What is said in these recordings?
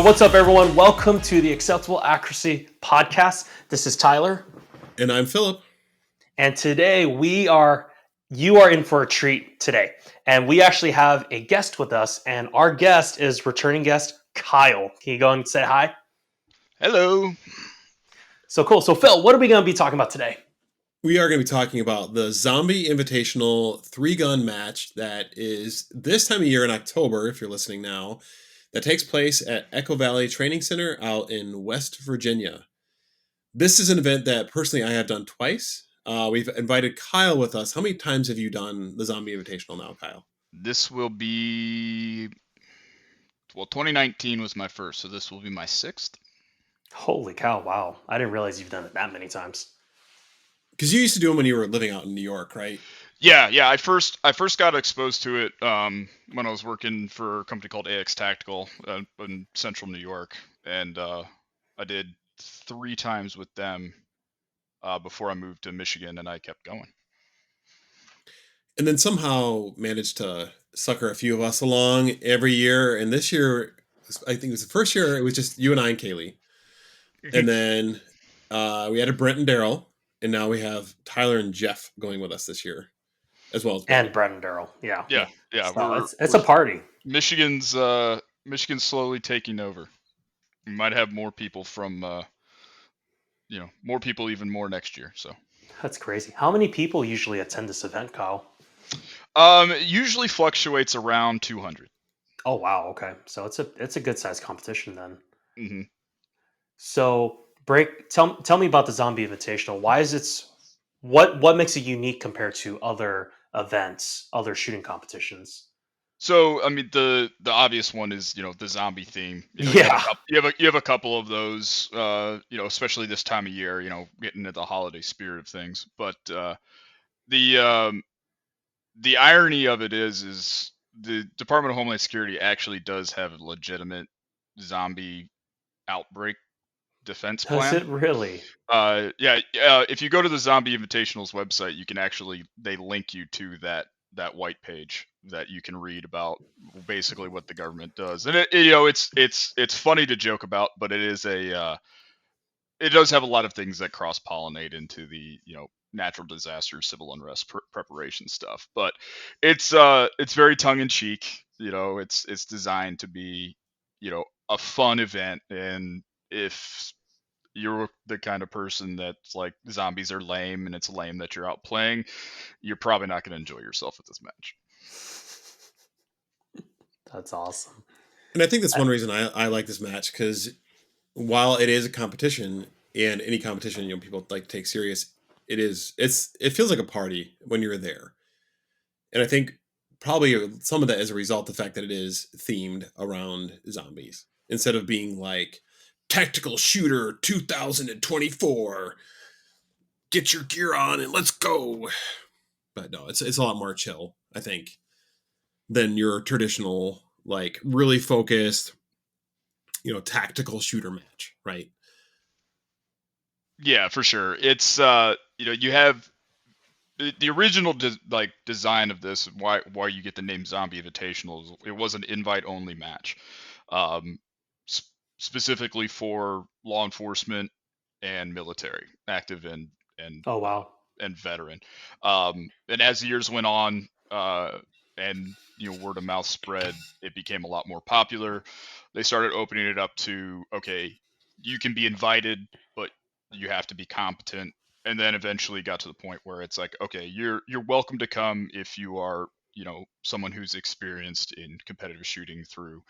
What's up, everyone? Welcome to the Acceptable Accuracy Podcast. This is Tyler. And I'm Philip. And today you are in for a treat today. And we actually have a guest with us, and our guest is returning guest Kyle. Can you go and say hi? Hello. So cool. So Phil, what are we going to be talking about today? We are going to be talking about the Zombie Invitational 3-gun match that is this time of year in October, if you're listening now, that takes place at Echo Valley Training Center out in West Virginia. This is an event that personally I have done twice. We've invited Kyle with us. How many times have you done the Zombie Invitational now, Kyle? This will be, 2019 was my first, so this will be my sixth. Holy cow, wow. I didn't realize you've done it that many times. Because you used to do them when you were living out in New York, right? Yeah. I first got exposed to it when I was working for a company called AX Tactical in central New York, and I did 3 times with them before I moved to Michigan, and I kept going. And then somehow managed to sucker a few of us along every year. And this year, I think it was the first year, it was just you and I and Kaylee. And then we added Brent and Daryl. And now we have Tyler and Jeff going with us this year as well. And Brent and Daryl. Yeah. Yeah. It's a party. Michigan's slowly taking over. We might have more people from, more people even more next year. So That's crazy. How many people usually attend this event, Kyle? It usually fluctuates around 200. Oh wow, okay. So it's a good sized competition then. Mm-hmm. So tell me about the Zombie Invitational. Why is it what makes it unique compared to other events, other shooting competitions? So I mean the obvious one is the zombie theme. Yeah. You have a couple of those. Especially this time of year. Getting into the holiday spirit of things. But the irony of it is the Department of Homeland Security actually does have a legitimate zombie outbreak defense Does plan. it really? If you go to the Zombie Invitational's website, you can they link you to that white page that you can read about basically what the government does. And it's funny to joke about, but it is it does have a lot of things that cross pollinate into the natural disaster, civil unrest preparation stuff. But it's very tongue in cheek. It's designed to be a fun event, and if you're the kind of person that's like zombies are lame and it's lame that you're out playing, you're probably not going to enjoy yourself at this match. That's awesome. And I think that's one reason I like this match, because while it is a competition, and any competition people like to take serious, it feels like a party when you're there. And I think probably some of that is a result of the fact that it is themed around zombies instead of being like Tactical Shooter 2024. Get your gear on and let's go. But no, it's a lot more chill, I think, than your traditional like really focused, tactical shooter match, right? Yeah, for sure. It's you have the original design of this, why you get the name Zombie Invitational. It was an invite only match, specifically for law enforcement and military, active and Oh wow. and veteran. And as the years went on, and word of mouth spread, it became a lot more popular. They started opening it up to, okay, you can be invited, but you have to be competent. And then eventually got to the point where it's like, okay, you're welcome to come if you are someone who's experienced in competitive shooting through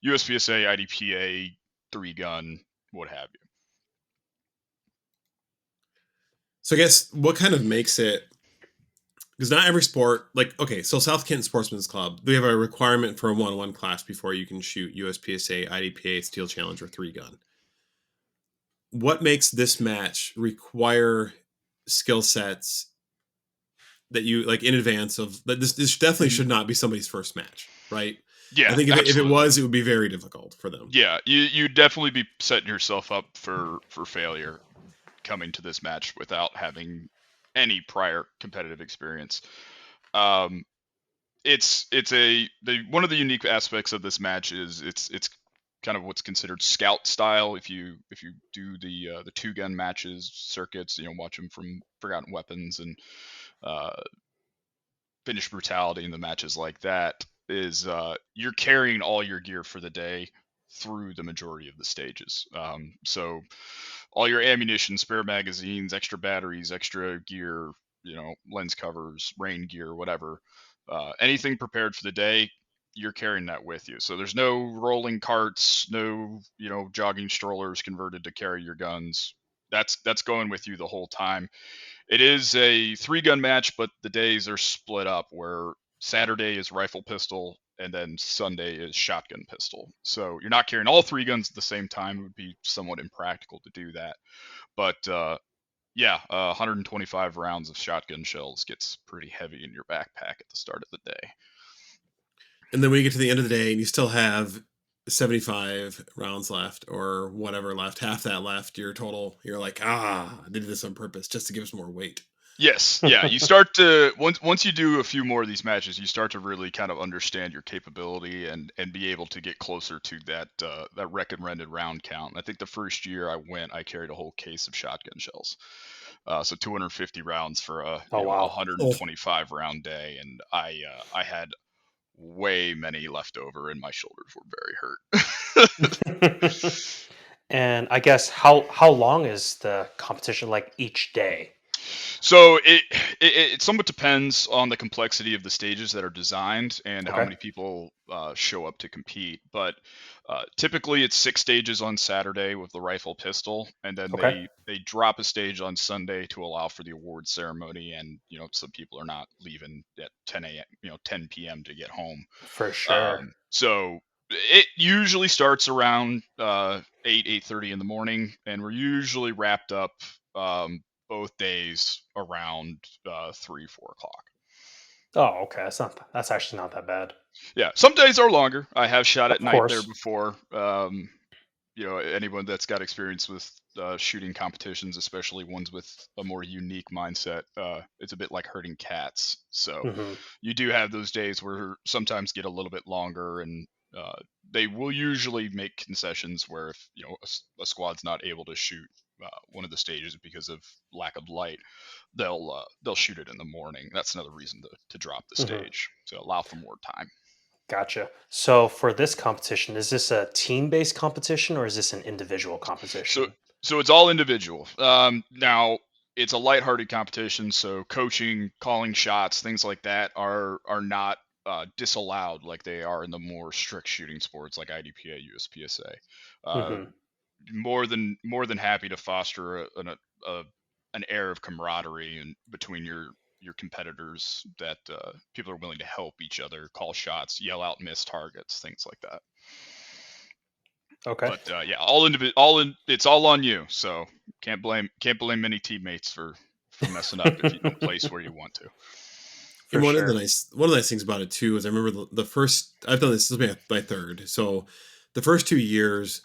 USPSA, IDPA, 3-gun, what have you. So I guess what kind of makes it, because not every sport, like, okay, so South Kent Sportsman's Club, they have a requirement for a 1-on-1 class before you can shoot USPSA, IDPA, Steel Challenge, or 3-gun. What makes this match require skill sets that you like in advance of that. This definitely should not be somebody's first match, right? I Yeah, think if it absolutely. was, it would be very difficult for them. Yeah, you'd definitely be setting yourself up for failure coming to this match without having any prior competitive experience. Um, it's one of the unique aspects of this match is it's kind of what's considered scout style. If you do the 2-gun matches circuits, watch them from Forgotten Weapons and Finish Brutality and the matches like that, is you're carrying all your gear for the day through the majority of the stages. So all your ammunition, spare magazines, extra batteries, extra gear, lens covers, rain gear, whatever, anything prepared for the day, you're carrying that with you. So there's no rolling carts, no jogging strollers converted to carry your guns. That's going with you the whole time. It is a 3-gun match, but the days are split up where Saturday is rifle pistol and then Sunday is shotgun pistol. So you're not carrying all 3 guns at the same time. It would be somewhat impractical to do that. But 125 rounds of shotgun shells gets pretty heavy in your backpack at the start of the day. And then when you get to the end of the day and you still have 75 rounds left or whatever left, half that left, your total, you're like, I did this on purpose just to give us more weight. Yes, yeah. You start to once you do a few more of these matches, you start to really kind of understand your capability and be able to get closer to that recommended round count. I think the first year I went, I carried a whole case of shotgun shells, so 250 rounds for a wow. 125 round day, and I had way many left over, and my shoulders were very hurt. And I guess how long is the competition, like each day? So it somewhat depends on the complexity of the stages that are designed and how Okay. many people show up to compete. But typically, it's 6 stages on Saturday with the rifle pistol, and then Okay. they drop a stage on Sunday to allow for the award ceremony. And some people are not leaving at 10 a.m. 10 p.m. to get home. For sure. So it usually starts around 8:30 in the morning, and we're usually wrapped up both days around 3-4 o'clock. Oh, okay. That's actually not that bad. Yeah, some days are longer. I have shot at Of night there course. before. Anyone that's got experience with shooting competitions, especially ones with a more unique mindset, it's a bit like herding cats. So Hmm. you do have those days where sometimes get a little bit longer, and they will usually make concessions where if a squad's not able to shoot one of the stages because of lack of light, they'll shoot it in the morning. That's another reason to drop the Hmm. stage to allow for more time. Gotcha. So for this competition, is this a team-based competition or is this an individual So competition? so it's all individual. Now it's a lighthearted competition, so coaching, calling shots, things like that are not disallowed like they are in the more strict shooting sports like IDPA, USPSA. Uh, Hmm. more than happy to foster an air of camaraderie and between your competitors, that people are willing to help each other, call shots, yell out miss targets, things like that. Okay. But it's all on you. So can't blame any teammates for messing up if you don't place where you want to. For And sure. one of the nice things about it too is I remember the first I've done this will be my third. So the first 2 years,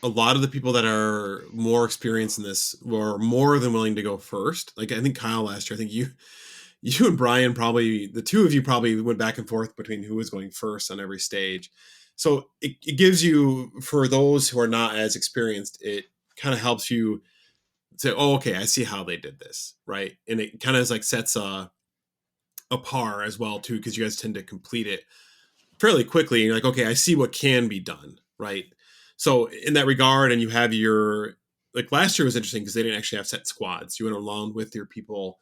a lot of the people that are more experienced in this were more than willing to go first. Like I think Kyle last year, I think you and Brian, probably the two of you probably went back and forth between who was going first on every stage. So it gives you, for those who are not as experienced, it kind of helps you say, oh, okay, I see how they did this, right? And it kind of like sets a par as well too, because you guys tend to complete it fairly quickly. And you're like, okay, I see what can be done, right? So in that regard, and you have your, like last year was interesting because they didn't actually have set squads. You went along with your people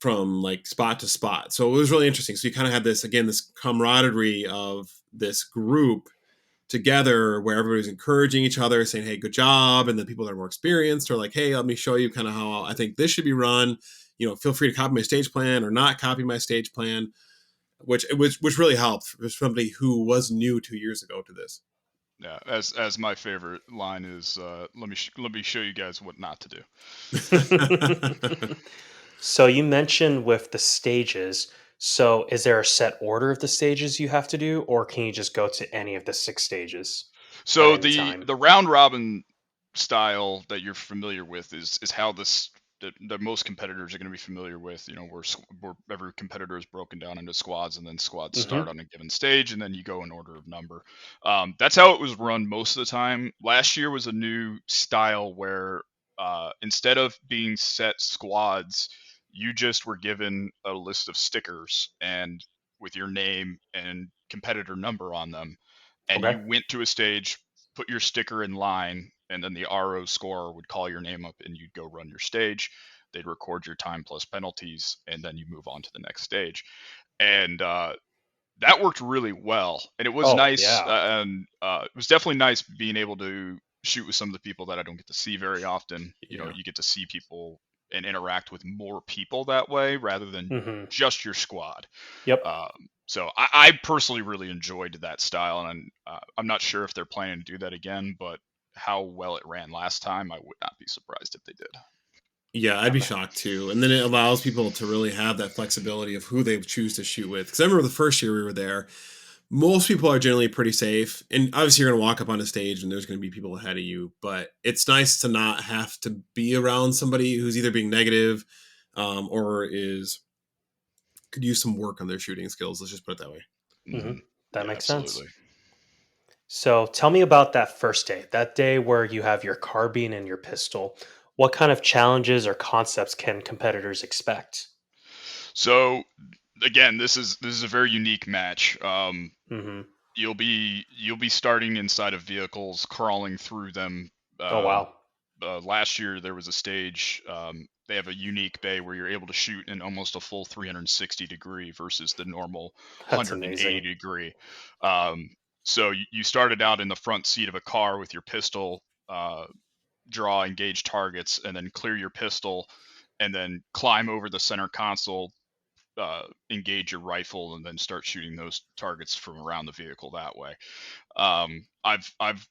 from like spot to spot. So it was really interesting. So you kind of had this, again, this camaraderie of this group together where everybody's encouraging each other, saying, hey, good job. And the people that are more experienced are like, hey, let me show you kind of how I think this should be run. Feel free to copy my stage plan or not copy my stage plan, which really helped for somebody who was new 2 years ago to this. Yeah, as my favorite line is, let me show you guys what not to do. So you mentioned with the stages. So is there a set order of the stages you have to do, or can you just go to any of the 6 stages at So any the time? the round robin style that you're familiar with is how this that most competitors are going to be familiar with. You know, where every competitor is broken down into squads, and then squads start Hmm. on a given stage, and then you go in order of number. That's how it was run most of the time. Last year was a new style where instead of being set squads, you just were given a list of stickers and with your name and competitor number on them, and Okay. you went to a stage, put your sticker in line, and then the RO scorer would call your name up and you'd go run your stage. They'd record your time plus penalties, and then you move on to the next stage. And that worked really well. And it was Oh nice. yeah. And it was definitely nice being able to shoot with some of the people that I don't get to see very often. You know, Yeah. you get to see people and interact with more people that way rather than Hmm. just your squad. Yep. So I personally really enjoyed that style, and I'm not sure if they're planning to do that again. But how well it ran last time, I would not be surprised if they did. Yeah, I'd be Okay. shocked too. And then it allows people to really have that flexibility of who they choose to shoot with. Because I remember the first year we were there, most people are generally pretty safe. And obviously, you're going to walk up on a stage and there's going to be people ahead of you. But it's nice to not have to be around somebody who's either being negative or is could use some work on their shooting skills. Let's just put it that way. Hmm. Hmm. That Yeah, makes sense. absolutely. So tell me about that first day, that day where you have your carbine and your pistol. What kind of challenges or concepts can competitors expect? So again, this is a very unique match. Hmm. You'll be starting inside of vehicles, crawling through them. Oh Um, wow. Last year there was a stage. They have a unique bay where you're able to shoot in almost a full 360 degree versus the normal That's 180 amazing. degree. Um, so you started out in the front seat of a car with your pistol, draw engage targets, and then clear your pistol, and then climb over the center console, engage your rifle, and then start shooting those targets from around the vehicle that way. I've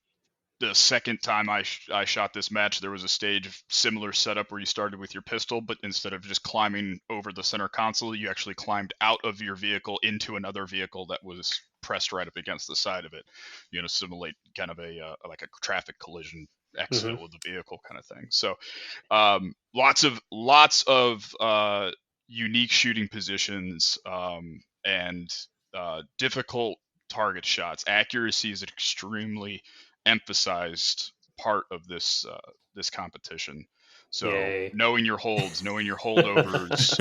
the second time I shot this match, there was a stage of similar setup where you started with your pistol, but instead of just climbing over the center console, you actually climbed out of your vehicle into another vehicle that was pressed right up against the side of it. You know, simulate kind of a like a traffic collision Hmm. exfil with the vehicle kind of thing. So lots of unique shooting positions, and difficult target shots. Accuracy is an extremely emphasized part of this competition. So Yay. knowing your holds, knowing your holdovers,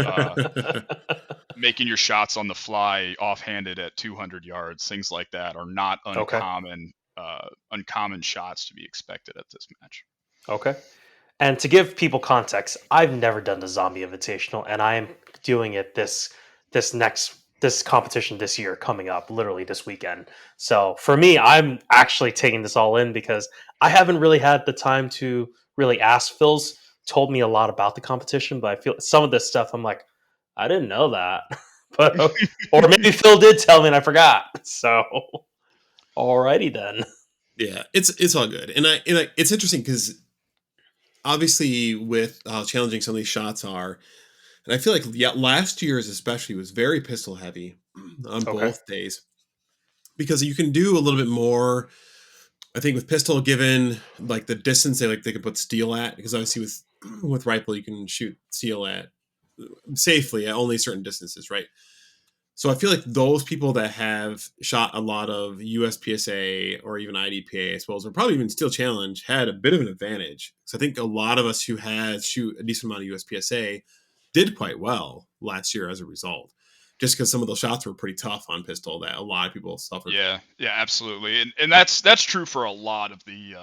making your shots on the fly, offhanded at 200 yards, things like that are not Okay. uncommon shots to be expected at this match. Okay. And to give people context, I've never done the Zombie Invitational, and I am doing it this competition this year coming up, literally this weekend. So for me, I'm actually taking this all in because I haven't really had the time to really ask. Phil's told me a lot about the competition, but I feel some of this stuff I'm like, I didn't know that. But or maybe Phil did tell me and I forgot. So alrighty then. Yeah, it's all good. It's interesting because obviously with how challenging some of these shots are, and I feel like yeah, last year's especially was very pistol heavy on Okay. both days because you can do a little bit more. I think with pistol, given like the distance they can put steel at, because obviously with rifle you can shoot steel at safely at only certain distances, right? So I feel like those people that have shot a lot of USPSA or even IDPA, I suppose, or probably even Steel Challenge, had a bit of an advantage. So I think a lot of us who had shoot a decent amount of USPSA did quite well last year as a result, just because some of those shots were pretty tough on pistol that a lot of people suffered from. Yeah, yeah, absolutely, and that's true for a lot of the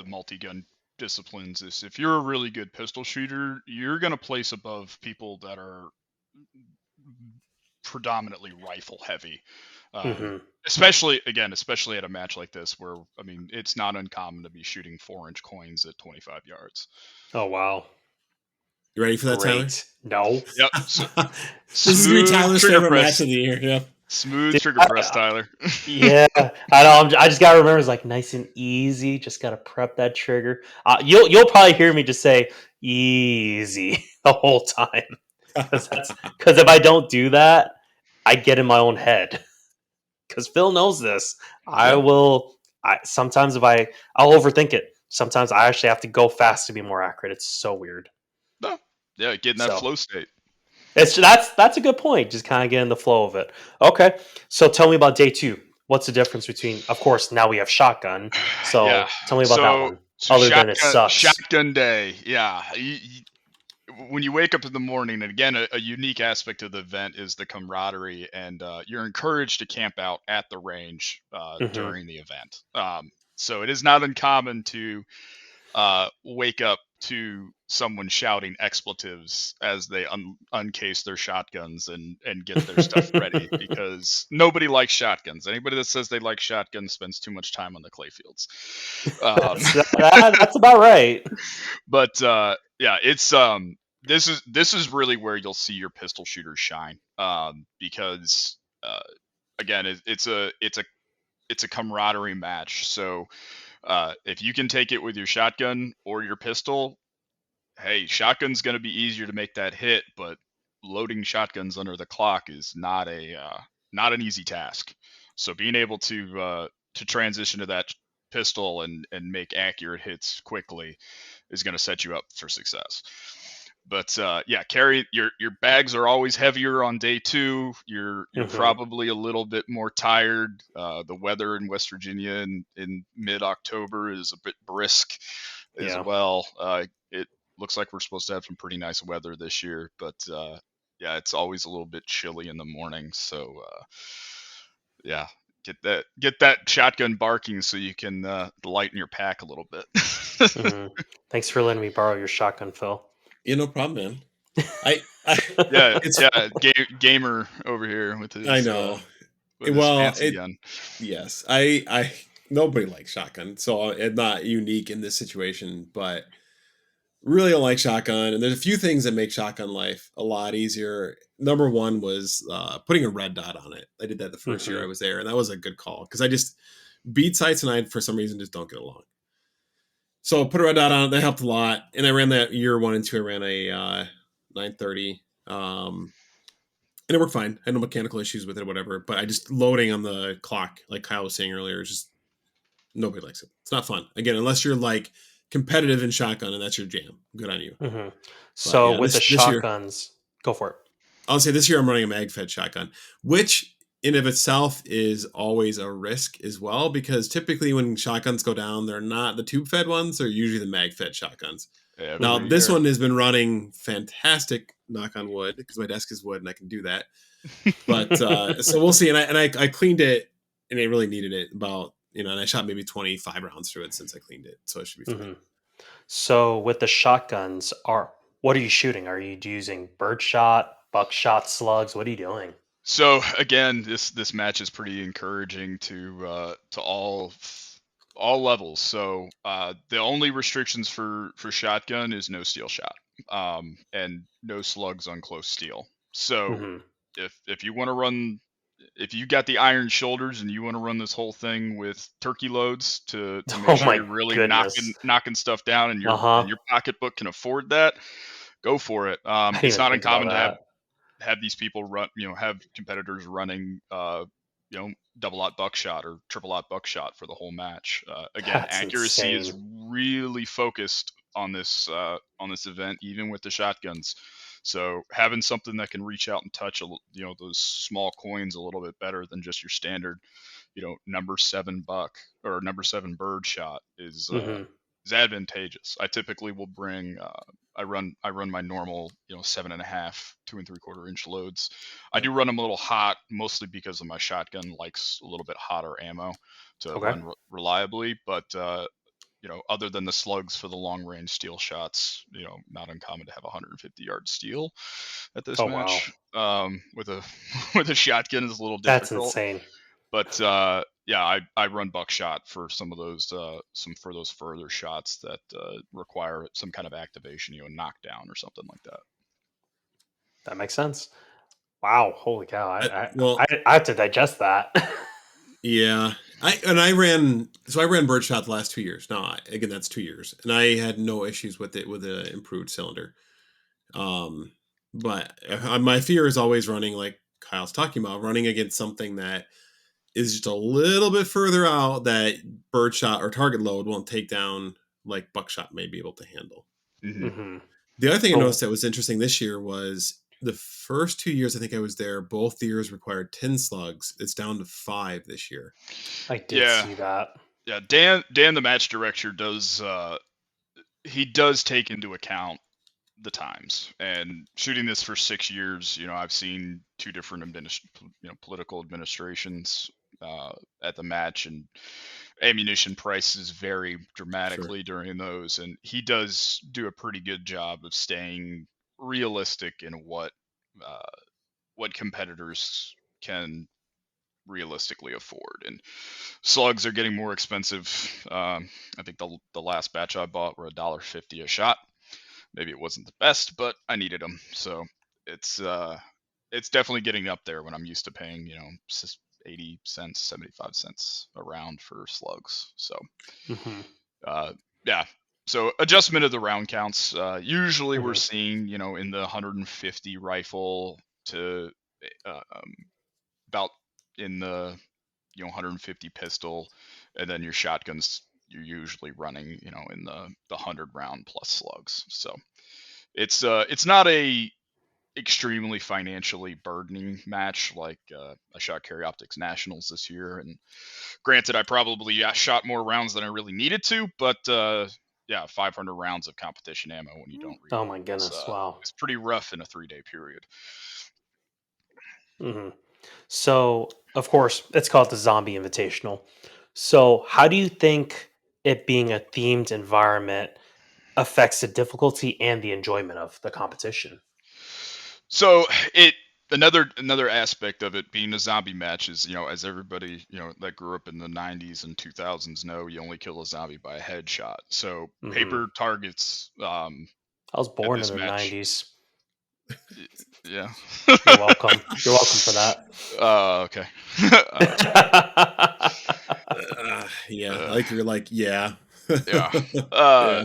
multi-gun disciplines. Is if you're a really good pistol shooter, you're gonna place above people that are predominantly rifle heavy. Um, Hmm. especially at a match like this, where I mean, it's not uncommon to be shooting 4-inch coins at 25 yards. Oh wow. You ready for that, Tyler? Great. No. Yep. This is gonna be Smooth Tyler's trigger favorite match press. of the year. Yeah. Smooth Dude, trigger press, Tyler. yeah, I know. I just gotta remember it's like nice and easy. Just gotta prep that trigger. You'll probably hear me just say easy the whole time because if I don't do that, I get in my own head. Because Phil knows this. I Yeah. will. Sometimes I'll overthink it. Sometimes I actually have to go fast to be more accurate. It's so weird. No. Yeah, get in that So flow state. that's a good point. Just kind of get in the flow of it. Okay, so tell me about day two. What's the difference between? Of course, now we have shotgun. Yeah. So tell me about that So one. so Other than it sucks. shotgun day. Yeah. When you wake up in the morning, and again, a unique aspect of the event is the camaraderie, and you're encouraged to camp out at the range Hmm. during the event. So it is not uncommon to wake up to someone shouting expletives as they uncase their shotguns and get their stuff ready, because nobody likes shotguns. Anybody that says they like shotguns spends too much time on the clay fields. Um, That's about right. but yeah, it's this is really where you'll see your pistol shooters shine, because again, it's a camaraderie match. So if you can take it with your shotgun or your pistol, hey, shotgun's going to be easier to make that hit, but loading shotguns under the clock is not an easy task. So being able to transition to that pistol and make accurate hits quickly is going to set you up for success. But yeah, carry your bags are always heavier on day two. You're Hmm. probably a little bit more tired. The weather in West Virginia in mid October is a bit brisk as Yeah. well. It looks like we're supposed to have some pretty nice weather this year, but yeah, it's always a little bit chilly in the morning. So yeah, get that shotgun barking so you can lighten your pack a little bit. Hmm. Thanks for letting me borrow your shotgun, Phil. Yeah, no problem, man. I Yeah, it's yeah, gamer over here with I his know. Well, fancy it gun. yes. I nobody likes shotgun, so it's not unique in this situation, but really don't like shotgun. And there's a few things that make shotgun life a lot easier. Number one was putting a red dot on it. I did that the first year Hmm. I was there, and that was a good call because I just beat sights and I for some reason just don't get along. So put a red dot on it. That helped a lot. And I ran that year one and two. I ran a 930. And it worked fine. I had no mechanical issues with it or whatever. But I just loading on the clock, like Kyle was saying earlier, is just nobody likes it. It's not fun. Again, unless you're like competitive in shotgun and that's your jam. Good on you. Hmm. But So yeah, with the this year, shotguns, go for it. I'll say this year I'm running a mag fed shotgun, which in of itself is always a risk as well, because typically when shotguns go down, they're not the tube fed ones, they're usually the mag fed shotguns. Now, Every Hmm. this year. one has been running fantastic, knock on wood, because my desk is wood and I can do that. But so we'll see. And I cleaned it, and it really needed it about and I shot maybe 25 rounds through it since I cleaned it, so it should be fine. Hmm. So with the shotguns, what are you shooting? Are you using birdshot, buckshot, slugs? What are you doing? So again, this match is pretty encouraging to all levels. So the only restrictions for shotgun is no steel shot, and no slugs on close steel. So Hmm. if you want to run, if you got the iron shoulders and you want to run this whole thing with turkey loads to make Oh sure my you're really knocking goodness. knocking stuff down, and Uh your huh. pocketbook can afford that, go for it. I didn't It's even not think about uncommon to that. have these people run, have competitors running, double aught buckshot or triple aught buckshot for the whole match. Again, That's accuracy is insane. really focused on this event, even with the shotguns. So having something that can reach out and touch, those small coins a little bit better than just your standard, number 7 buck or number 7 bird shot Hmm. is advantageous. I typically will bring I run my normal 7.5 2 3/4 inch loads. I Yep. do run them a little hot, mostly because of my shotgun likes a little bit hotter ammo to Okay. run reliably. But other than the slugs for the long range steel shots, not uncommon to have 150-yard steel at this Oh wow. match. With a with a shotgun is a little That's difficult, insane. but yeah, I run buckshot for some of those further shots that require some kind of activation, knockdown or something like that. That makes sense. Wow, holy cow! Well, I have to digest that. yeah. I ran birdshot the last 2 years. Now, again, that's 2 years, and I had no issues with it with an improved cylinder. Um, but my fear is always running, like Kyle's talking about, running against something that is just a little bit further out that birdshot or target load won't take down like buckshot may be able to handle. Hmm. Hmm. The other thing I So, noticed that was interesting this year was the first 2 years I think I was there, both years required 10 slugs. It's down to 5 this year. I did Yeah, see that. yeah. Dan, the match director, does he does take into account the times, and shooting this for 6 years. I've seen two different political administrations at the match, and ammunition prices vary Sure. dramatically during those, and he does do a pretty good job of staying realistic in what competitors can realistically afford. And slugs are getting more expensive. I think the last batch I bought were $1.50 a shot. Maybe it wasn't the best, but I needed them. So it's definitely getting up there when I'm used to paying 80 cents, 75 cents a round for slugs. So Hmm. uh, yeah. So adjustment of the round counts. Usually we're Hmm. seeing in the 150 rifle to about in the 150 pistol, and then your shotguns you're usually running in the 100 round plus slugs. So it's not a extremely financially burdening match like I shot Carry Optics Nationals this year, and granted I probably shot more rounds than I really needed to, but yeah, 500 rounds of competition ammo when you don't Oh reload my is goodness! Wow. pretty rough in a 3-day period. Hmm. So, of course, it's called the Zombie Invitational. So, how do you think it being a themed environment affects the difficulty and the enjoyment of the competition? So it another aspect of it being a zombie match is, as everybody that grew up in the 90s and 2000s know, you only kill a zombie by a headshot. So Hmm. paper targets I was at born in this the match. '90s. Yeah. You're welcome. You're welcome for that. Okay. Yeah, I Uh, like you're like, yeah. yeah. Uh, Yeah.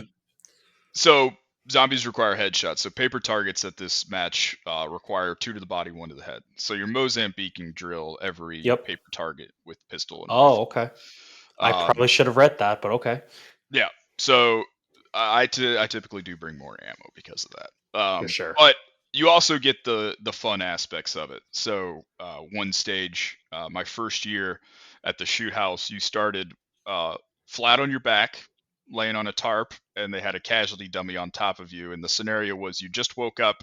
so zombies require headshots. So paper targets at this match require 2 to the body, 1 to the head. So your Mozambiquing drill every Yep. paper target with pistol and Oh, rifle. okay. I Um, probably should have read that, but okay. yeah. So I typically do bring more ammo because of that. For sure. But you also get the fun aspects of it. So one stage, my first year at the shoot house, you started uh, flat on your back, laying on a tarp, and they had a casualty dummy on top of you. And the scenario was you just woke up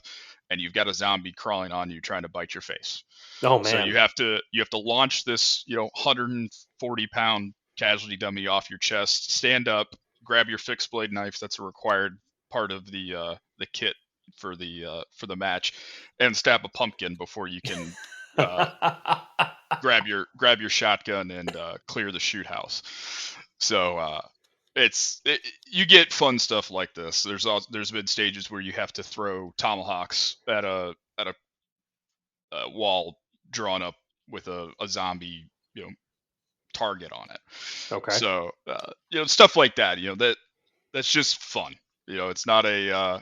and you've got a zombie crawling on you trying to bite your face. Oh So man. you have to launch this 140-pound casualty dummy off your chest, stand up, grab your fixed blade knife. That's a required part of the kit for the match, and stab a pumpkin before you can uh, grab your shotgun and clear the shoot house. So you get fun stuff like this. There's been stages where you have to throw tomahawks at a wall drawn up with a zombie target on it. Okay. So stuff like that. That's just fun. It's not a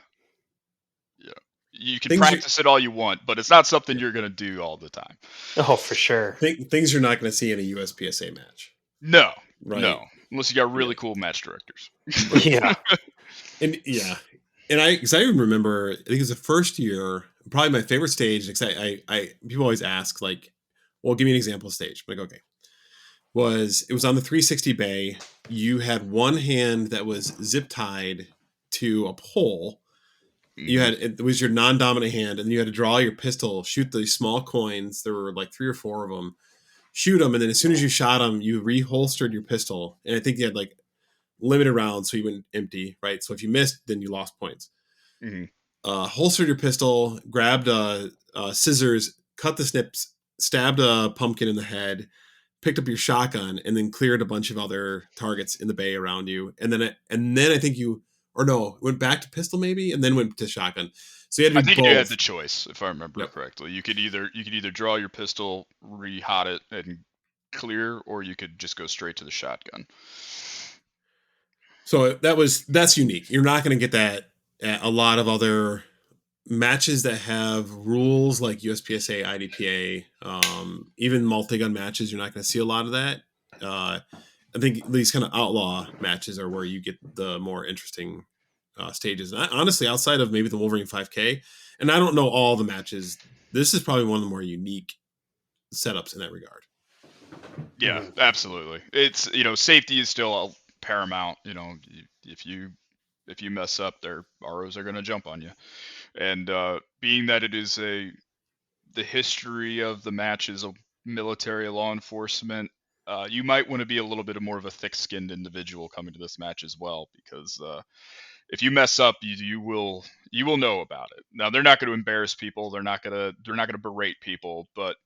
you, know, you can Things you practice it all you want, but it's not something you're gonna do all the time. Oh, for sure. things you're not going to see in a USPSA match, No, right? no, unless you got Yeah, really cool match directors. right. Yeah. And yeah, and because I even remember, I think it was the first year, probably my favorite stage. Because people always ask like, well, give me an example stage. I'm like, okay, it was on the 360 bay. You had one hand that was zip tied to a pole. Hmm. It was your non-dominant hand, and you had to draw your pistol, shoot these small coins. There were like 3 or 4 of them. Shoot them, and then as soon as you shot them, you reholstered your pistol. And I think you had like limited rounds, so you went empty, right? So if you missed, then you lost points. Hmm. Holstered your pistol, grabbed scissors, cut the snips, stabbed a pumpkin in the head, picked up your shotgun, and then cleared a bunch of other targets in the bay around you. And then I think you, or no, went back to pistol maybe, and then went to shotgun. So you had I to do think you had both. the choice, if I remember Yep. correctly. You could either draw your pistol, re-hot it, and clear, or you could just go straight to the shotgun. So that's unique. You're not going to get that at a lot of other matches that have rules like USPSA, IDPA, even multi-gun matches. You're not going to see a lot of that. I think these kind of outlaw matches are where you get the more interesting stages. And honestly, outside of maybe the Wolverine 5K, and I don't know all the matches, this is probably one of the more unique setups in that regard. Yeah, absolutely. It's safety is still paramount. If you mess up, their ROs are going to jump on you. And being that it is the history of the match is a military law enforcement, you might want to be a little bit more of a thick-skinned individual coming to this match as well, because if you mess up, you will know about it. Now they're not going to embarrass people. They're not going to berate people, but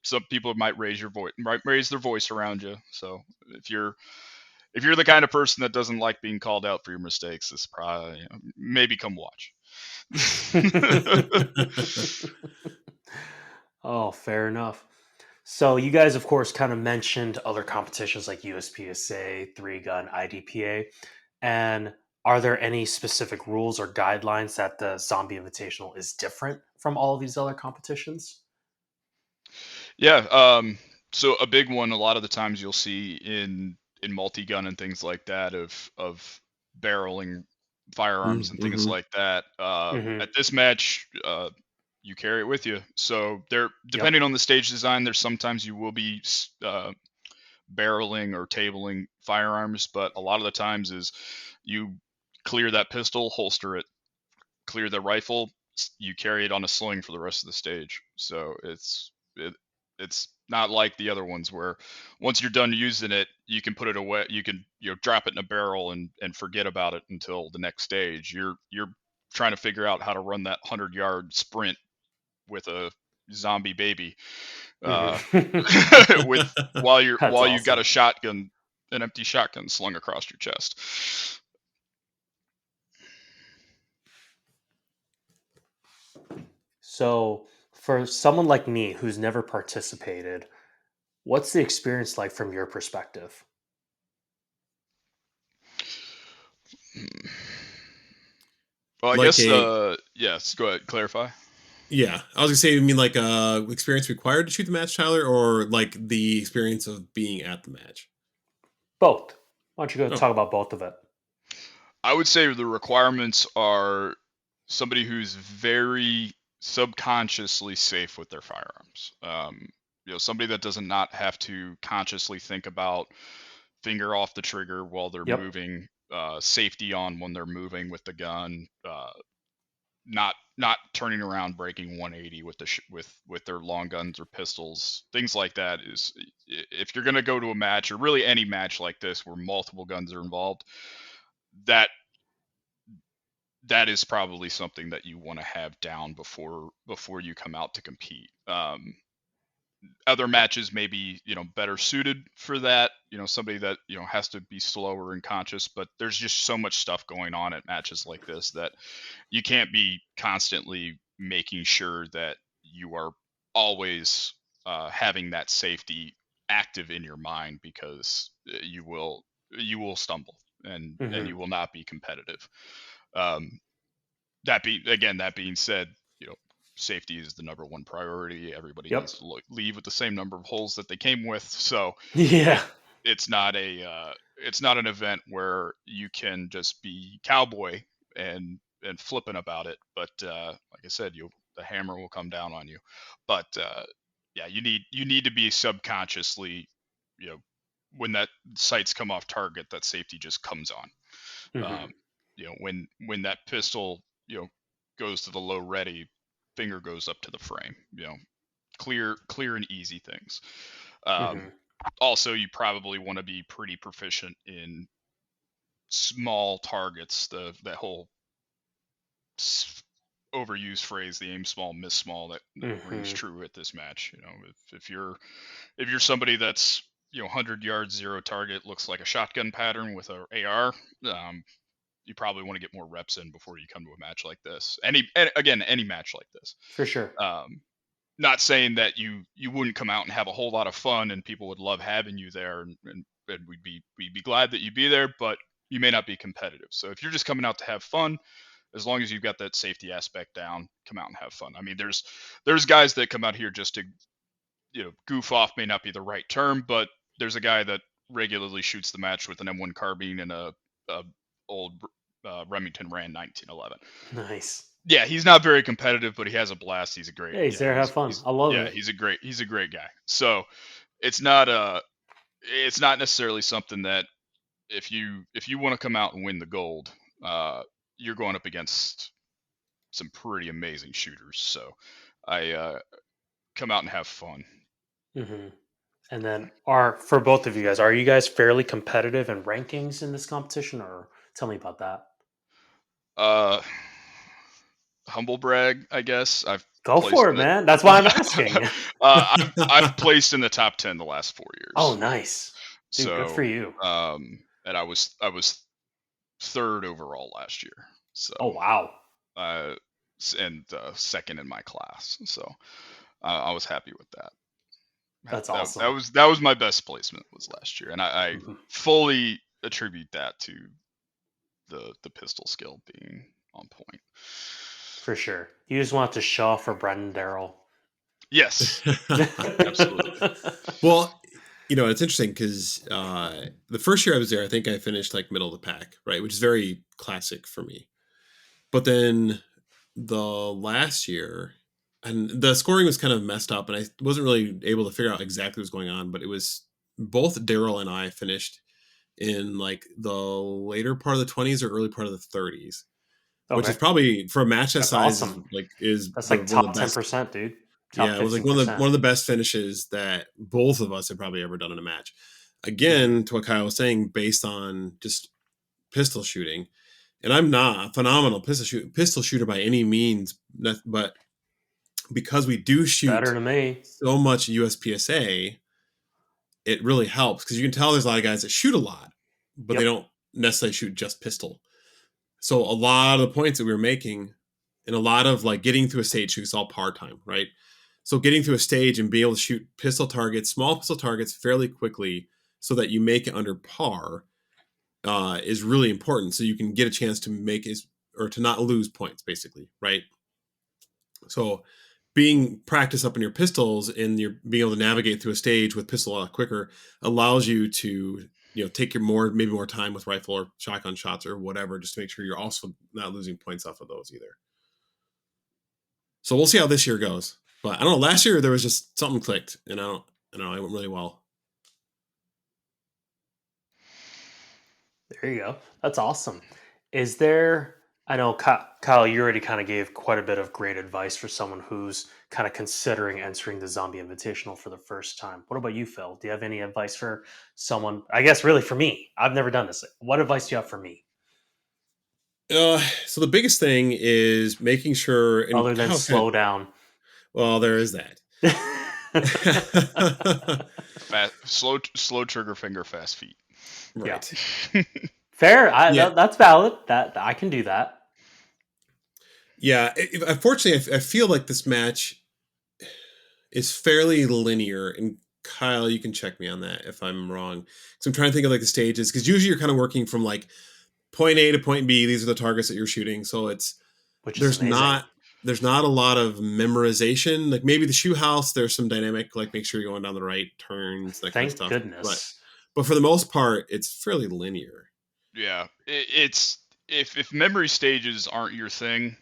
some people might raise their voice around you. So if you're the kind of person that doesn't like being called out for your mistakes, it's probably maybe come watch. Oh, fair enough. So you guys, of course, kind of mentioned other competitions like USPSA, three gun, IDPA, and are there any specific rules or guidelines that the Zombie Invitational is different from all of these other competitions? Yeah. So a big one, a lot of the times you'll see in multi-gun and things like that, of barreling firearms and things Mm-hmm. like that. Hmm. At this match, you carry it with you. So there, Yep. depending on the stage design, there's sometimes you will be barreling or tabling firearms, but a lot of the times is you clear that pistol, holster it, clear the rifle, you carry it on a sling for the rest of the stage. So it's not like the other ones where once you're done using it, you can put it away. You can drop it in a barrel and forget about it until the next stage. You're trying to figure out how to run that 100-yard sprint with a zombie baby, Hmm. with while you're That's while you got awesome. a shotgun, an empty shotgun slung across your chest. So, for someone like me who's never participated, what's the experience like from your perspective? Well, I Like guess a yes. Go ahead, clarify. Yeah, I was gonna say, you mean like experience required to shoot the match, Tyler, or like the experience of being at the match? Both. Why don't you go Oh, talk about both of it? I would say the requirements are somebody who's very subconsciously safe with their firearms. Somebody that does not have to consciously think about finger off the trigger while they're Yep. moving, safety on when they're moving with the gun, not turning around breaking 180 with with their long guns or pistols, things like that. Is if you're going to go to a match, or really any match like this where multiple guns are involved, that that is probably something that you want to have down before you come out to compete. Other matches may be better suited for that. Somebody that has to be slower and conscious, but there's just so much stuff going on at matches like this that you can't be constantly making sure that you are always having that safety active in your mind, because you will stumble, and Hmm. you will not be competitive. um, that being said, you know safety is the number one priority. Everybody Yep. needs to leave with the same number of holes that they came with. So Yeah. it it's not an event where you can just be cowboy and flipping about it. But like I said, the hammer will come down on you. But yeah, you need to be subconsciously, you know when that sights come off target, that safety just comes on. Hmm. um, when that pistol goes to the low ready, finger goes up to the frame. Clear and easy things. um, Hmm. Also, you probably want to be pretty proficient in small targets. That whole overused phrase, the aim small miss small, that rings Hmm. true at this match. If you're somebody that's 100 yards, zero target, looks like a shotgun pattern with a AR, you probably want to get more reps in before you come to a match like this. Any match like this. For sure. Not saying that you wouldn't come out and have a whole lot of fun and people would love having you there, and we'd be glad that you'd be there, but you may not be competitive. So if you're just coming out to have fun, as long as you've got that safety aspect down, come out and have fun. I mean, there's guys that come out here just to, goof off may not be the right term, but there's a guy that regularly shoots the match with an M1 carbine and a old Remington Rand 1911. Nice. Yeah, he's not very competitive, but he has a blast. He's a great. Yeah, he's there to have fun. I love it. He's a great guy. So it's not necessarily something that if you want to come out and win the gold, you're going up against some pretty amazing shooters. So I come out and have fun. Mm-hmm. And then for both of you guys, are you guys fairly competitive in rankings in this competition, or tell me about that? Humble brag, I guess. Go for it, man. That's why I'm asking. I've placed in the top 10 the last 4 years. Oh, nice. Dude, so good for you. And I was third overall last year. So oh wow. And second in my class. So I was happy with that. That's awesome. That was my best placement was last year, and I fully attribute that to the pistol skill being on point. For sure. You just want to show off for Brendan Darrell. Yes. Absolutely. Well, it's interesting because the first year I was there, I think I finished like middle of the pack, right? Which is very classic for me. But then the last year, and the scoring was kind of messed up, and I wasn't really able to figure out exactly what was going on, but it was both Darrell and I finished in like the later part of the 20s or early part of the 30s. Okay. Which is probably for a match that size awesome. That's like top 10%, dude. Top 15%. It was like one of the best finishes that both of us have probably ever done in a match. Again, to what Kyle was saying, based on just pistol shooting, and I'm not a phenomenal pistol shooter by any means, but because we do shoot better than me so much USPSA, it really helps because you can tell there's a lot of guys that shoot a lot, but they don't necessarily shoot just pistol. So a lot of the points that we were making, and a lot of like getting through a stage, it's all par time, right? So getting through a stage and being able to shoot small pistol targets fairly quickly so that you make it under par is really important. So you can get a chance to make or to not lose points, basically, right? So being practiced up in your pistols and you're being able to navigate through a stage with pistol a lot quicker allows you to take your maybe more time with rifle or shotgun shots or whatever, just to make sure you're also not losing points off of those either. So we'll see how this year goes. But I don't know. Last year there was just something clicked, and I don't know. It went really well. There you go. That's awesome. Is there? I know, Kyle, you already kind of gave quite a bit of great advice for someone who's kind of considering entering the Zombie Invitational for the first time. What about you, Phil? Do you have any advice for someone? I guess really for me. I've never done this. What advice do you have for me? So the biggest thing is making sure, other than slow down. Well, there is that. Slow trigger finger, fast feet. Right. Yeah. Fair. That's valid. That I can do that. Yeah. Unfortunately, I feel like this match is fairly linear. And Kyle, you can check me on that if I'm wrong. So I'm trying to think of like the stages, because usually you're kind of working from like point A to point B. These are the targets that you're shooting. So there's not a lot of memorization. Like maybe the shoe house, there's some dynamic, like make sure you're going down the right turns, that kind of stuff. Thank goodness. But for the most part, it's fairly linear. Yeah, it's if memory stages aren't your thing,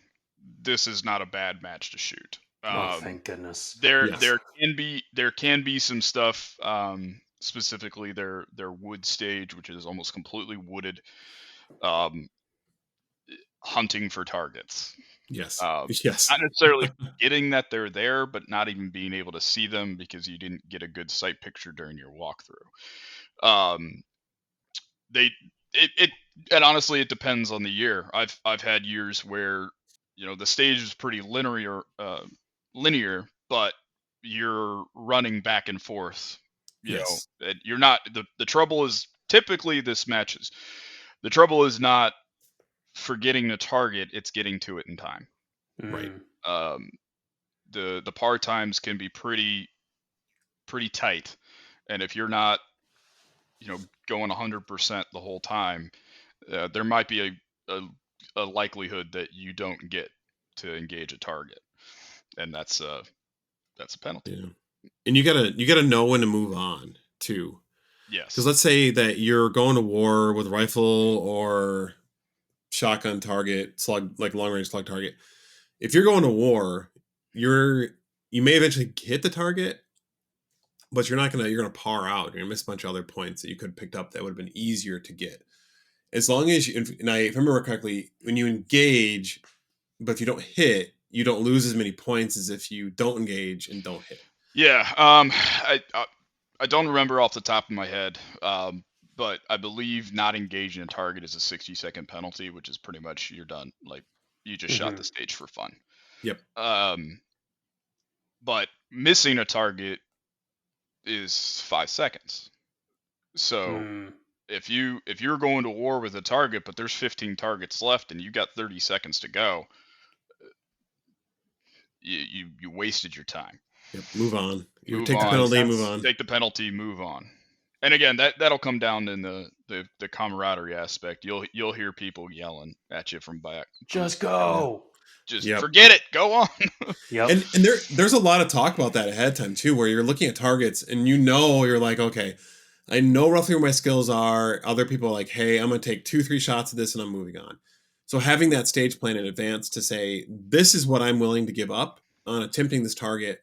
this is not a bad match to shoot. Thank goodness. There can be some stuff, specifically their wood stage, which is almost completely wooded, hunting for targets. Yes. Yes. Not necessarily forgetting that they're there, but not even being able to see them because you didn't get a good sight picture during your walkthrough. And honestly, it depends on the year. I've had years where the stage is pretty linear, but you're running back and forth. You're not. The trouble is typically this matches. The trouble is not for getting a target, it's getting to it in time. Right. The par times can be pretty tight, and if you're not going 100% the whole time, there might be a likelihood that you don't get to engage a target, and that's a penalty. Yeah. And you gotta know when to move on too. Yes. Because let's say that you're going to war with rifle or shotgun target, slug, like long range slug target. If you're going to war, you may eventually hit the target, but you're gonna par out. You're gonna miss a bunch of other points that you could have picked up that would have been easier to get. As long as if I remember correctly, when you engage, but if you don't hit, you don't lose as many points as if you don't engage and don't hit. Yeah. I don't remember off the top of my head, but I believe not engaging a target is a 60-second penalty, which is pretty much you're done. Like you just shot the stage for fun. Yep. But missing a target is 5 seconds. So if you're going to war with a target, but there's 15 targets left and you got 30 seconds to go, you wasted your time. Yep. Move on. You Move take on. the penalty, move on. Take the penalty, move on. And again, that'll come down in the camaraderie aspect. You'll hear people yelling at you from back. Just go. Just forget it. Go on. Yep. And there's a lot of talk about that ahead of time too, where you're looking at targets and you're like, okay, I know roughly where my skills are. Other people are like, hey, I'm gonna take 2-3 shots of this and I'm moving on. So having that stage plan in advance to say, this is what I'm willing to give up on attempting this target,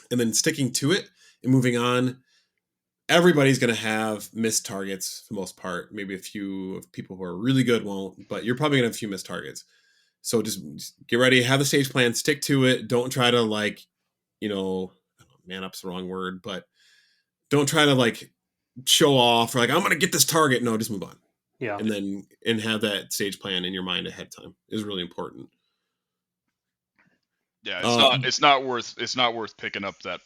and then sticking to it and moving on. Everybody's going to have missed targets for the most part. Maybe a few of people who are really good won't, but you're probably going to have a few missed targets. So just get ready, have the stage plan, stick to it. Don't try to man up's the wrong word, but don't try to show off or I'm going to get this target. No, just move on. Yeah. And have that stage plan in your mind ahead of time is really important. Yeah, it's not worth picking up that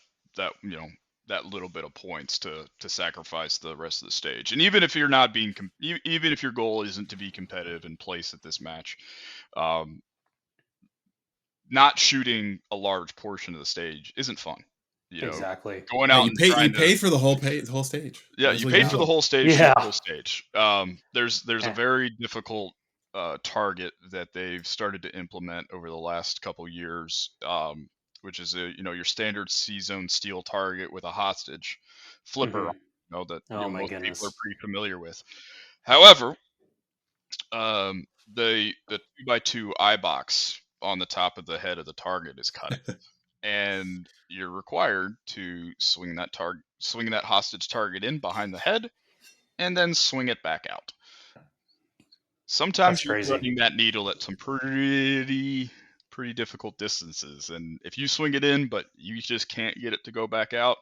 little bit of points to sacrifice the rest of the stage. And even if you're not being even if your goal isn't to be competitive and place at this match, not shooting a large portion of the stage isn't fun. Exactly. Going out you pay for the whole stage. Yeah, you paid for the whole stage. Yeah. The whole stage. There's a very difficult target that they've started to implement over the last couple years, which is your standard C-zone steel target with a hostage flipper, that most people are pretty familiar with. However, the 2x2 eye box on the top of the head of the target is cut, and you're required to swing that hostage target in behind the head, and then swing it back out. Sometimes you're running that needle at some pretty difficult distances, and if you swing it in but you just can't get it to go back out,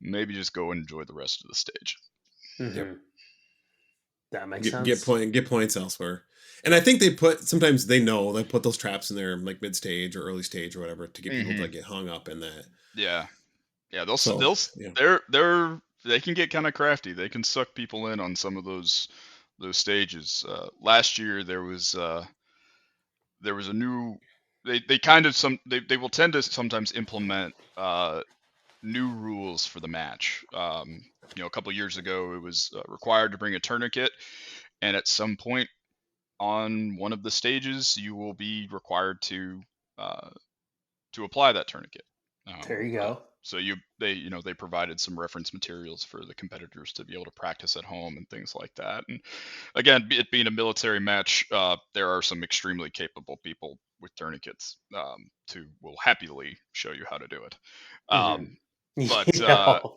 maybe just go and enjoy the rest of the stage. Yep. That makes sense. Get points elsewhere. And I think sometimes they put those traps in there mid stage or early stage or whatever to get people to get hung up in that. Yeah. They can get kind of crafty. They can suck people in on some of those stages. Last year there was a new. They will tend to sometimes implement new rules for the match. A couple years ago, it was required to bring a tourniquet, and at some point on one of the stages, you will be required to apply that tourniquet. There you go. So they provided some reference materials for the competitors to be able to practice at home and things like that. And again, it being a military match, there are some extremely capable people with tourniquets who will happily show you how to do it. But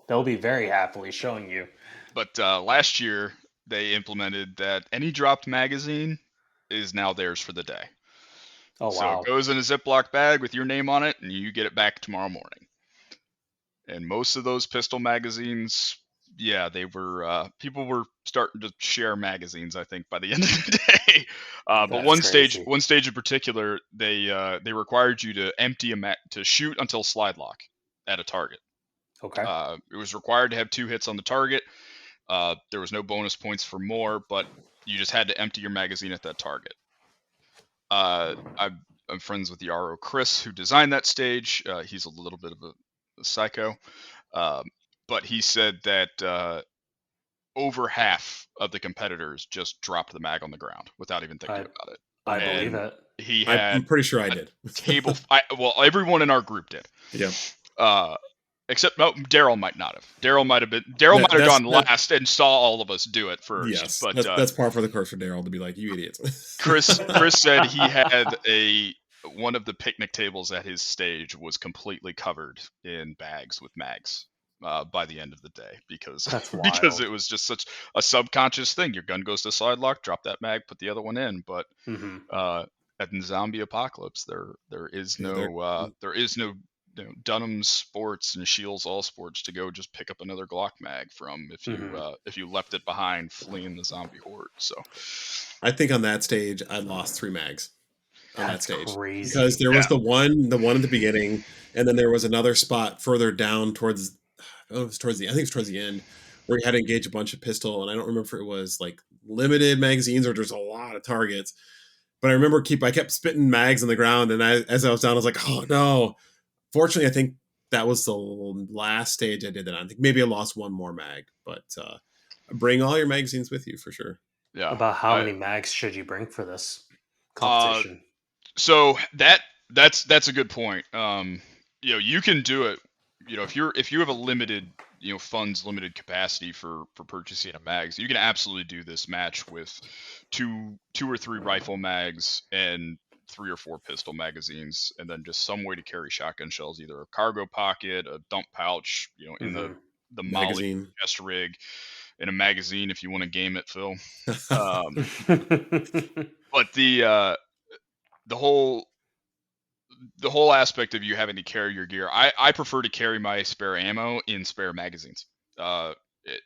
they'll be very happily showing you. But last year they implemented that any dropped magazine is now theirs for the day. Oh, so wow. It goes in a Ziploc bag with your name on it, and you get it back tomorrow morning. And most of those pistol magazines, people were starting to share magazines, I think, by the end of the day. But one stage in particular, they required you to empty to shoot until slide lock at a target. Okay. It was required to have 2 hits on the target. There was no bonus points for more, but You just had to empty your magazine at that target. I'm friends with the RO Chris, who designed that stage. He's a little bit of a psycho, but he said that over half of the competitors just dropped the mag on the ground without even thinking about it. I believe And it. he had I'm pretty sure I did. well, everyone in our group did. Yeah. Except Daryl might not have. Daryl might have gone last and saw all of us do it first. Yes, but that's par for the course for Daryl to be like, you idiots. Chris said he had one of the picnic tables at his stage was completely covered in bags with mags by the end of the day because That's because wild. it was just such a subconscious thing. Your gun goes to slide lock, drop that mag, put the other one in. But at the zombie apocalypse, there is no Dunham Sports and Shields All Sports to go just pick up another Glock mag from if you left it behind fleeing the zombie horde. So I think on that stage I lost 3 mags on That's that stage crazy. because there was the one at the beginning, and then there was another spot further down towards I think it was towards the end where you had to engage a bunch of pistol, and I don't remember if it was like limited magazines or there's a lot of targets. But I remember I kept spitting mags on the ground, and as I was down, I was like, oh no. Fortunately, I think that was the last stage I did that on. I think maybe I lost one more mag, but bring all your magazines with you for sure. Yeah. About how many mags should you bring for this competition? So that's a good point. You can do it. If you have a limited funds, limited capacity for purchasing a mags, you can absolutely do this match with two or three rifle mags and 3 or 4 pistol magazines, and then just some way to carry shotgun shells, either a cargo pocket, a dump pouch, in the Molly magazine chest rig, in a magazine if you want to game it, Phil. But the whole aspect of you having to carry your gear, I prefer to carry my spare ammo in spare magazines.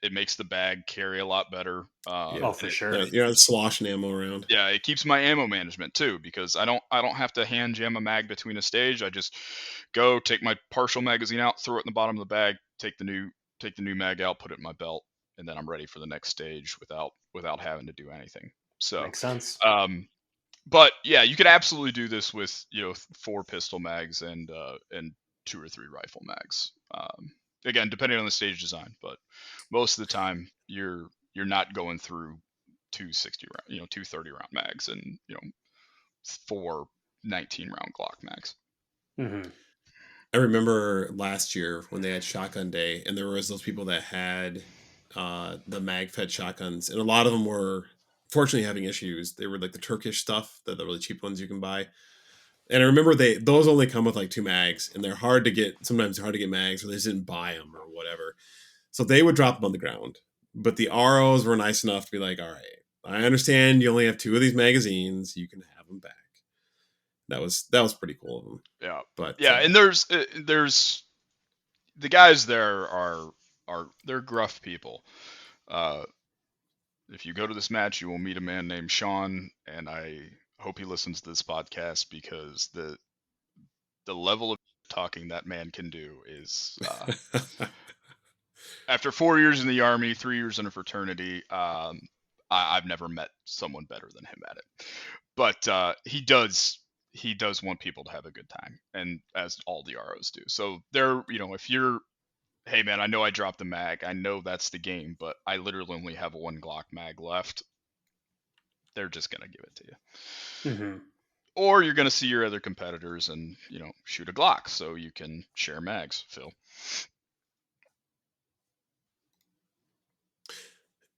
It makes the bag carry a lot better. For sure. You're not sloshing ammo around. Yeah, it keeps my ammo management too, because I don't have to hand jam a mag between a stage. I just go take my partial magazine out, throw it in the bottom of the bag, take the new mag out, put it in my belt, and then I'm ready for the next stage without having to do anything. So makes sense. But yeah, you could absolutely do this with 4 pistol mags and 2 or 3 rifle mags. Again, depending on the stage design, but most of the time you're not going through 260 round, 230 round mags and 4 19 round Glock mags. I remember last year when they had Shotgun Day, and there was those people that had the mag-fed shotguns, and a lot of them were fortunately having issues. They were like the Turkish stuff, the really cheap ones you can buy. And I remember those only come with like 2 mags, and they're hard to get. Sometimes they're hard to get mags, or they just didn't buy them or whatever. So they would drop them on the ground. But the ROs were nice enough to be like, all right, I understand you only have 2 of these magazines. You can have them back. That was pretty cool of them. Yeah. But yeah, and there's the guys there are they're gruff people. If you go to this match, you will meet a man named Sean, and I hope he listens to this podcast, because the level of talking that man can do is after 4 years in the Army, 3 years in a fraternity, I've never met someone better than him at it. But he does want people to have a good time, and as all the ROs do. So they're, if you're, hey man, I know I dropped the mag, I know that's the game, but I literally only have 1 Glock mag left, they're just gonna give it to you. Or you're gonna see your other competitors and shoot a Glock so you can share mags, Phil.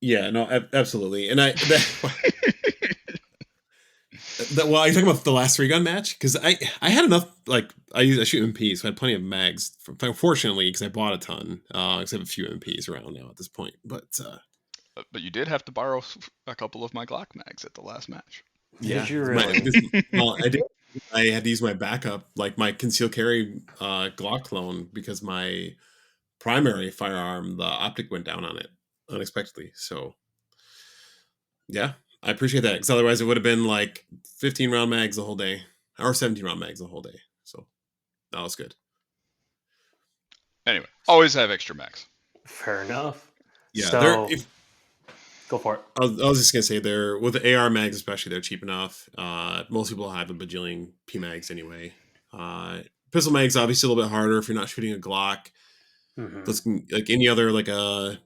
Yeah, no, absolutely. And well, are you talking about the last 3-gun match? Because I had enough, like, I shoot MPs, so I had plenty of mags. Fortunately, because I bought a ton. Because I have a few MPs around now at this point. But you did have to borrow a couple of my Glock mags at the last match. Yeah, did you really? I did. I had to use my backup, like my concealed carry Glock clone, because my primary firearm, the optic went down on it unexpectedly. So yeah, I appreciate that, because otherwise it would have been like 15 round mags the whole day, or 17 round mags the whole day. So that was good. Anyway, always have extra mags. Fair enough. Yeah, So Go for it. I was just gonna say they're with the AR mags especially they're cheap enough. Most people have a bajillion P mags anyway. Pistol mags obviously a little bit harder if you're not shooting a Glock. Hmm. Those can, like any other like a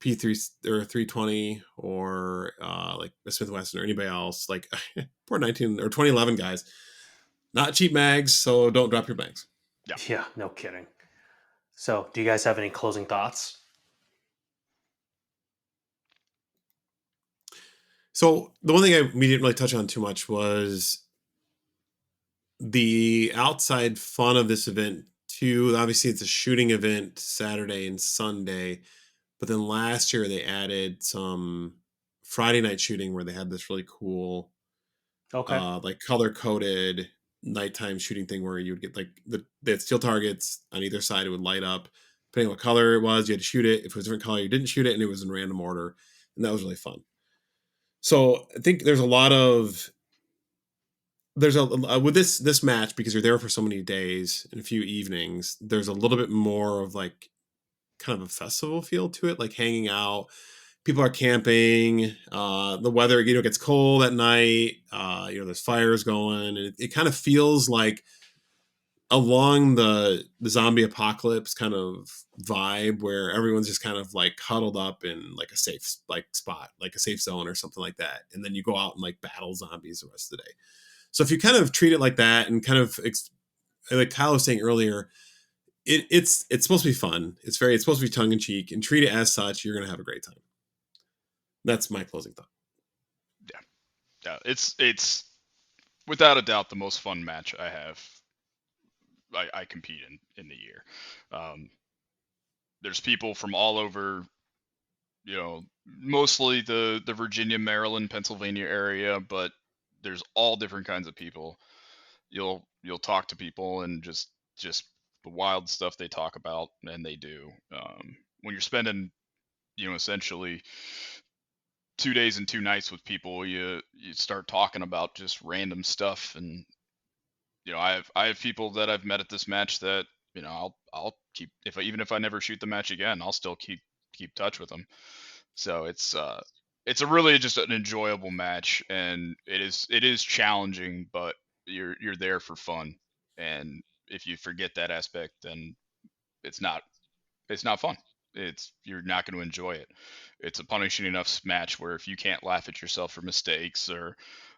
P3 or 320 or like a Smith Wesson or anybody else. Like poor 19 or 2011 guys, not cheap mags, so don't drop your mags. Yeah. Yeah, no kidding. So, do you guys have any closing thoughts? So the one thing we didn't really touch on too much was the outside fun of this event too. Obviously, it's a shooting event Saturday and Sunday, but then last year they added some Friday night shooting where they had this really cool, Okay. like color coded nighttime shooting thing where you would get like they had steel targets on either side. It would light up depending on what color it was. You had to shoot it. If it was a different color, you didn't shoot it, and it was in random order, and that was really fun. So I think there's a lot of there's a with this match because you're there for so many days and a few evenings. There's a little bit more of like kind of a festival feel to it, like hanging out. People are camping. The weather, gets cold at night. There's fires going, and it kind of feels like along the zombie apocalypse kind of vibe where everyone's just kind of like huddled up in like a safe like spot, like a safe zone or something like that, and then you go out and like battle zombies the rest of the day. So if you kind of treat it like that and kind of like Kyle was saying earlier, it's supposed to be fun. It's supposed to be tongue in cheek, and treat it as such. You're gonna have a great time. That's my closing thought. Yeah. Yeah. It's without a doubt the most fun match I compete in the year. Um, there's people from all over, mostly the Virginia, Maryland, Pennsylvania area, but there's all different kinds of people. You'll talk to people and just the wild stuff they talk about and they do. When you're spending, essentially 2 days and 2 nights with people, you start talking about just random stuff. And I have people that I've met at this match that I'll keep, even if I never shoot the match again, I'll still keep touch with them. So it's a really just an enjoyable match, and it is challenging, but you're there for fun. And if you forget that aspect, then it's not it's not fun. You're not going to enjoy it. It's a punishing enough match where if you can't laugh at yourself for mistakes or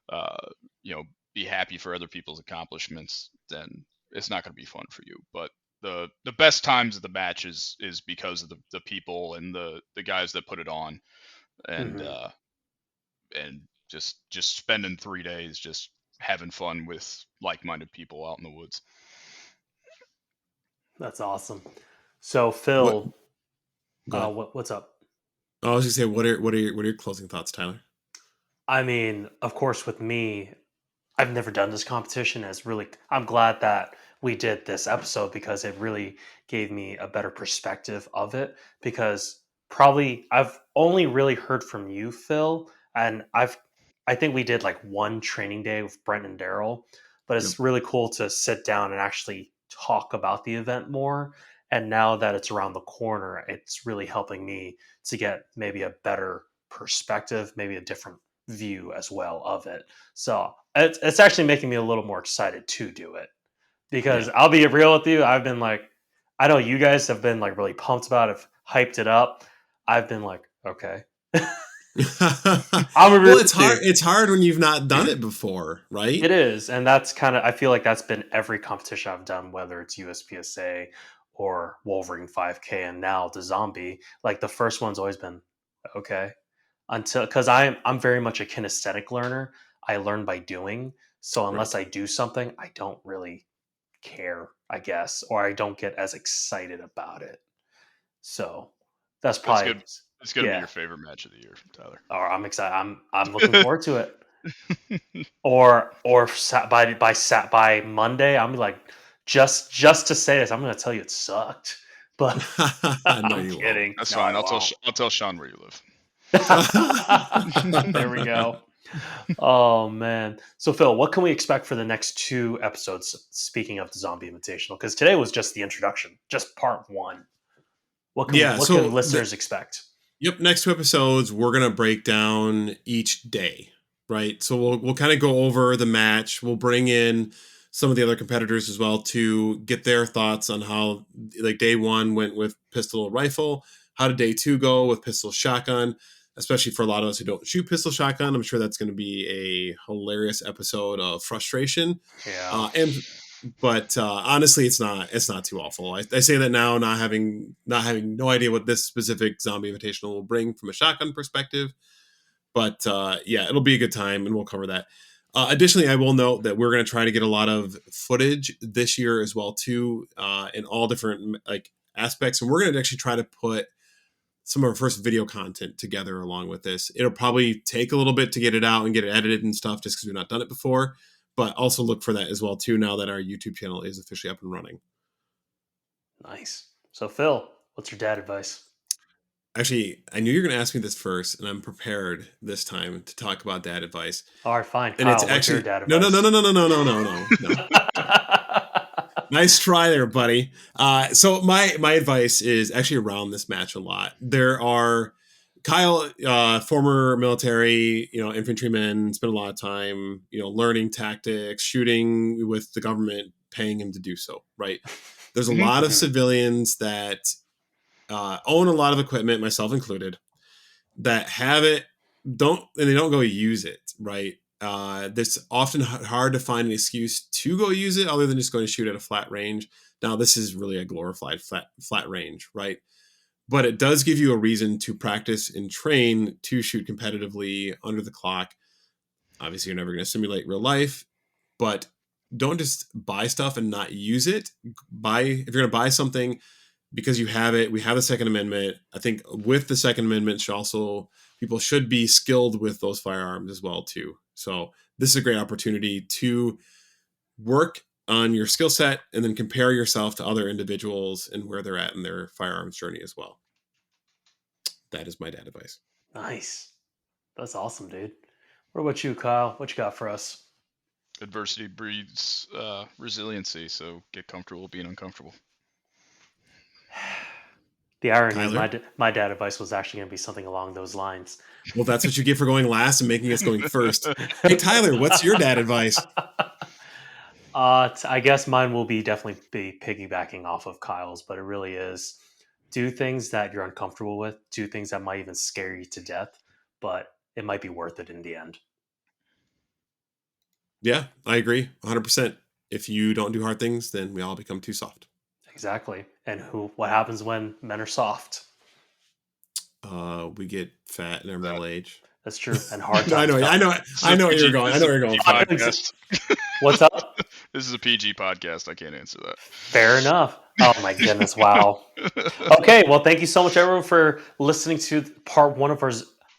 uh, you know be happy for other people's accomplishments, then it's not going to be fun for you. But the best times of the match is because of the people and the guys that put it on, and Hmm. and just spending 3 days just having fun with like-minded people out in the woods. That's awesome. So, What? Phil, Go ahead. what's up? I was just say, what are your closing thoughts, Tyler? I mean, of course, with me, I've never done this competition. It's really, I'm glad that we did this episode because it really gave me a better perspective of it. Because probably I've only really heard from you, Phil, and I think we did like one training day with Brent and Daryl, but Yep. it's really cool to sit down and actually talk about the event more. And now that it's around the corner, it's really helping me to get maybe a better perspective, maybe a different view as well of it. So it's actually making me a little more excited to do it because Yeah. I'll be real with you. I've been like, I know you guys have been like really pumped about it, hyped it up. I've been like, okay, I'm gonna be real Well, it's with hard. you. It's hard when you've not done it before, right? It is, and that's kind of I feel like that's been every competition I've done, whether it's USPSA or Wolverine 5K, and now the Zombie. Like the first one's always been okay until because I'm very much a kinesthetic learner. I learn by doing. So Right. unless I do something, I don't really care, I guess, or I don't get as excited about it. So that's It's probably good. It's going to be yeah. your favorite match of the year, Tyler. Or I'm excited. I'm looking forward to it. Or by Monday, I'm like just to say this, I'm gonna tell you it sucked. But No, I'm you won't. kidding. That's No, I fine. won't. I'll tell Sean where you live. There we go. Oh man. So Phil, what can we expect for the next two episodes? Speaking of the Zombie Invitational, because today was just the introduction, just part one. Yeah. What can So listeners expect? Yep. Next 2 episodes, we're gonna break down each day, right? So we'll kind of go over the match. We'll bring in some of the other competitors as well to get their thoughts on how, like, day one went with pistol or rifle. How did day two go with pistol shotgun? Especially for a lot of us who don't shoot pistol shotgun, I'm sure that's going to be a hilarious episode of frustration. Yeah. But honestly, it's not too awful. I say that now, not having no idea what this specific Zombie Invitational will bring from a shotgun perspective. But yeah, it'll be a good time, and we'll cover that. Additionally, I will note that we're going to try to get a lot of footage this year as well too, in all different like aspects, and we're going to actually try to put some of our first video content together along with this. It'll probably take a little bit to get it out and get it edited and stuff, just because we've not done it before. But also look for that as well too, now that our YouTube channel is officially up and running. Nice. So Phil, what's your dad advice? Actually, I knew you were going to ask me this first, and I'm prepared this time to talk about dad advice. All right, fine. And Kyle, it's what's your actually dad no. advice? No. Nice try there, buddy. So my advice is actually around this match a lot. There are Kyle, former military, infantryman, spent a lot of time, learning tactics, shooting with the government paying him to do so. Right. There's a lot of civilians that own a lot of equipment, myself included, that have it, they don't go use it. Right. It's often hard to find an excuse to go use it other than just going to shoot at a flat range. Now, this is really a glorified flat range, right? But it does give you a reason to practice and train to shoot competitively under the clock. Obviously, you're never going to simulate real life, but don't just buy stuff and not use it. If you're going to buy something because you have it, we have the Second Amendment. I think with the Second Amendment, people should be skilled with those firearms as well too. So this is a great opportunity to work on your skill set and then compare yourself to other individuals and where they're at in their firearms journey as well. That is my dad advice. Nice. That's awesome, dude. What about you, Kyle? What you got for us? Adversity breeds resiliency, so get comfortable being uncomfortable. The irony Tyler? is my dad advice was actually going to be something along those lines. Well, that's what you get for going last and making us going first. Hey, Tyler, what's your dad advice? I guess mine will definitely be piggybacking off of Kyle's, but it really is do things that you're uncomfortable with, do things that might even scare you to death, but it might be worth it in the end. Yeah, I agree 100%. If you don't do hard things, then we all become too soft. Exactly. And what happens when men are soft? We get fat in our middle age. That's true. And hard No, times. I know where you're going. I know where you're going. Podcast. What's up? This is a PG podcast. I can't answer that. Fair enough. Oh my goodness! Wow. Okay. Well, thank you so much, everyone, for listening to part one of our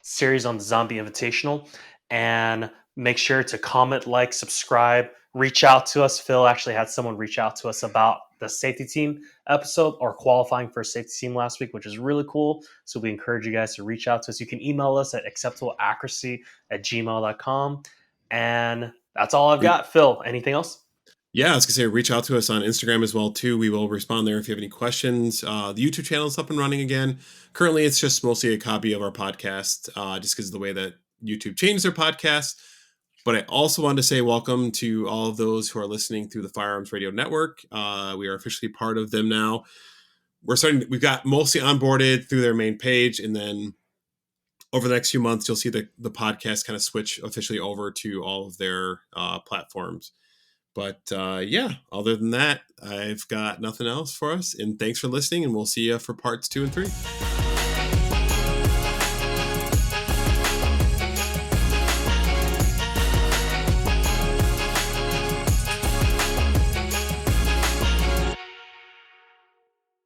series on the Zombie Invitational. And make sure to comment, like, subscribe, reach out to us. Phil actually had someone reach out to us about the safety team episode or qualifying for a safety team last week, which is really cool. So we encourage you guys to reach out to us. You can email us at acceptableaccuracy@gmail.com. And that's all I've got. Phil, anything else? Yeah, I was going to say, reach out to us on Instagram as well, too. We will respond there if you have any questions. The YouTube channel is up and running again. Currently, it's just mostly a copy of our podcast, just because of the way that YouTube changed their podcast. But I also wanted to say welcome to all of those who are listening through the Firearms Radio Network. We are officially part of them now. We've got mostly onboarded through their main page, and then over the next few months, you'll see the podcast kind of switch officially over to all of their platforms. But yeah, other than that, I've got nothing else for us. And thanks for listening, and we'll see you for parts 2 and 3.